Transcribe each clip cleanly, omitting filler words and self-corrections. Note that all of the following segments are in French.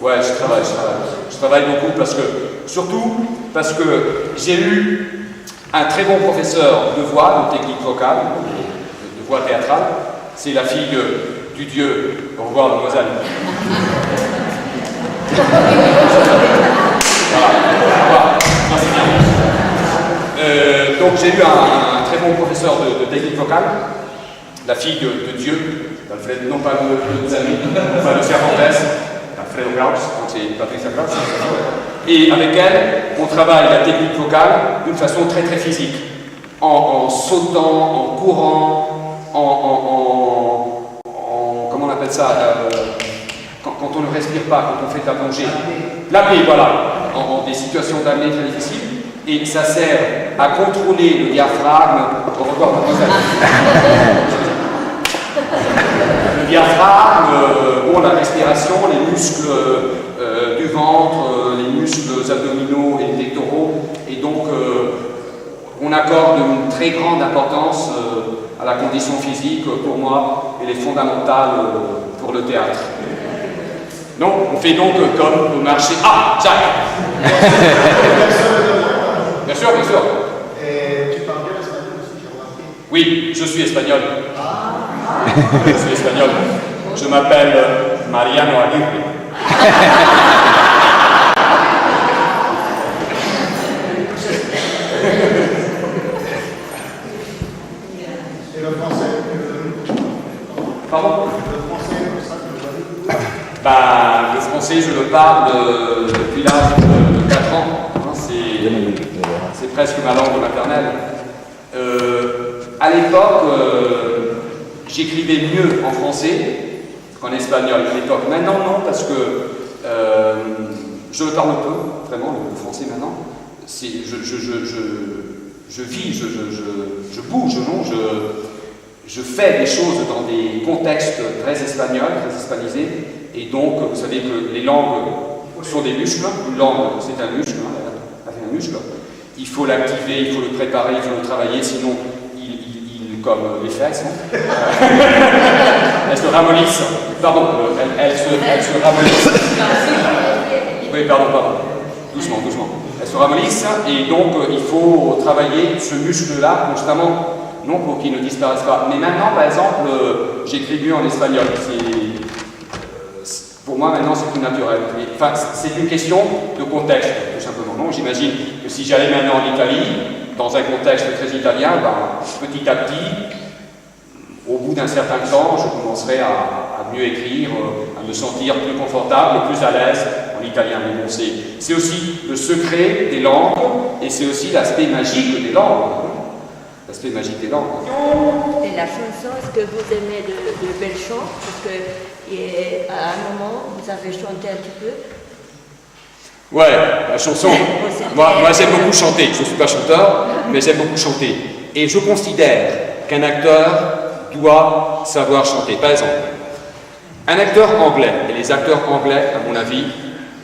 Ouais, je travaille. Je travaille beaucoup surtout parce que j'ai eu un très bon professeur de voix, de technique vocale, de voix théâtrale. C'est la fille du dieu. Au revoir, mademoiselle. Voilà. Ça, c'est bien. Donc j'ai eu un très bon professeur de technique vocale, la fille de Dieu, d'Alfred, non pas de nos amis, enfin de Cervantes, Alfredo Kraus, donc c'est Patricia Kraus. Et avec elle, on travaille la technique vocale d'une façon très très physique, en sautant, en courant, comment on appelle ça, quand on ne respire pas, quand on fait de la plongée. L'apnée, voilà, en des situations d'apnée très difficiles. Et ça sert à contrôler le diaphragme. Au revoir, mademoiselle. Le diaphragme, la respiration, les muscles du ventre, les muscles abdominaux et pectoraux. Et donc, on accorde une très grande importance à la condition physique. Pour moi, elle est fondamentale pour le théâtre. Non, on fait donc comme au marché. Ah, Jacques. Bien sûr, bien sûr. Et tu parles bien espagnol aussi, j'ai remarqué. Oui, je suis espagnol. Je suis espagnol. Je m'appelle Mariano Aguirre. Et le français Pardon? Le français, comme ça, tu le vois. Le français, je le parle depuis l'âge de 4 ans. C'est presque ma langue maternelle. À l'époque, j'écrivais mieux en français qu'en espagnol. À l'époque, maintenant non, parce que je le parle peu, vraiment, le français maintenant. Je vis, je bouge, non, je fais des choses dans des contextes très espagnols, très hispanisés. Et donc, vous savez que les langues sont des muscles. Une langue, c'est un muscle, un muscle. Il faut l'activer, il faut le préparer, il faut le travailler, sinon il comme les fesses, elles se ramollissent. Pardon, elles se ramollissent. Oui, pardon. Doucement. Elles se ramollissent et donc il faut travailler ce muscle-là constamment, non pour qu'il ne disparaisse pas. Mais maintenant, par exemple, j'écris mieux en espagnol. Pour moi, maintenant, c'est plus naturel. Enfin, c'est une question de contexte, tout simplement. Non, j'imagine que si j'allais maintenant en Italie, dans un contexte très italien, petit à petit, au bout d'un certain temps, je commencerai à mieux écrire, à me sentir plus confortable et plus à l'aise en italien. Mais bon, c'est aussi le secret des langues et c'est aussi l'aspect magique des langues. L'aspect magique des langues. Et la chanson, est-ce que vous aimez de belles chants? Parce que à un moment, vous avez chanté un petit peu. Ouais, la chanson. Moi j'aime beaucoup chanter. Je ne suis pas chanteur, mais j'aime beaucoup chanter. Et je considère qu'un acteur doit savoir chanter. Par exemple, un acteur anglais, et les acteurs anglais, à mon avis,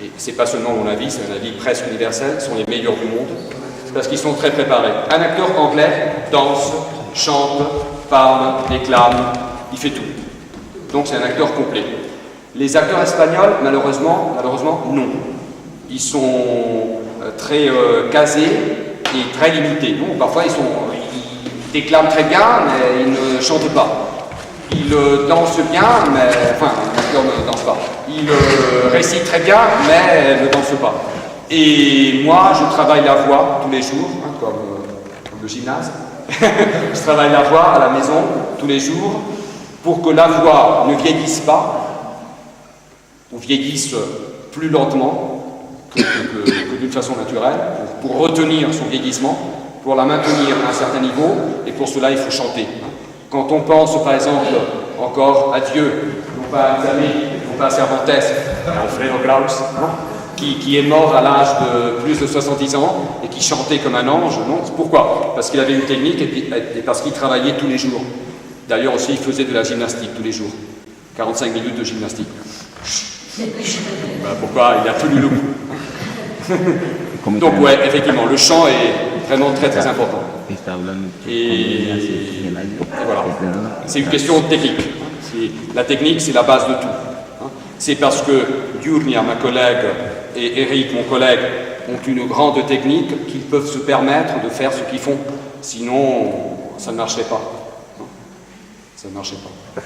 et c'est pas seulement mon avis, c'est un avis presque universel, sont les meilleurs du monde, parce qu'ils sont très préparés. Un acteur anglais danse, chante, parle, déclame, il fait tout. Donc c'est un acteur complet. Les acteurs espagnols, malheureusement, non. Ils sont très casés et très limités. Non, parfois ils déclament très bien, mais ils ne chantent pas. Ils dansent bien, mais enfin, l'acteur ne danse pas. Ils récitent très bien, mais ne dansent pas. Et moi, je travaille la voix tous les jours, comme le gymnase. Je travaille la voix à la maison tous les jours pour que la voix ne vieillisse pas, ou vieillisse plus lentement que d'une façon naturelle, pour retenir son vieillissement, pour la maintenir à un certain niveau, et pour cela il faut chanter. Quand on pense par exemple encore à Dieu, non pas à Xavier, non pas à Cervantes, à Alfredo Kraus, qui est mort à l'âge de plus de 70 ans et qui chantait comme un ange, non? Pourquoi? Parce qu'il avait une technique et parce qu'il travaillait tous les jours. D'ailleurs aussi il faisait de la gymnastique tous les jours, 45 minutes de gymnastique. Pourquoi? Il a tenu le coup. Donc ouais, effectivement, le chant est vraiment très très important. Et voilà, c'est une question de technique. La technique, c'est la base de tout. C'est parce que Gyurnia, ma collègue, et Eric, mon collègue, ont une grande technique qu'ils peuvent se permettre de faire ce qu'ils font. Sinon, ça ne marcherait pas. Non, ça ne marcherait pas.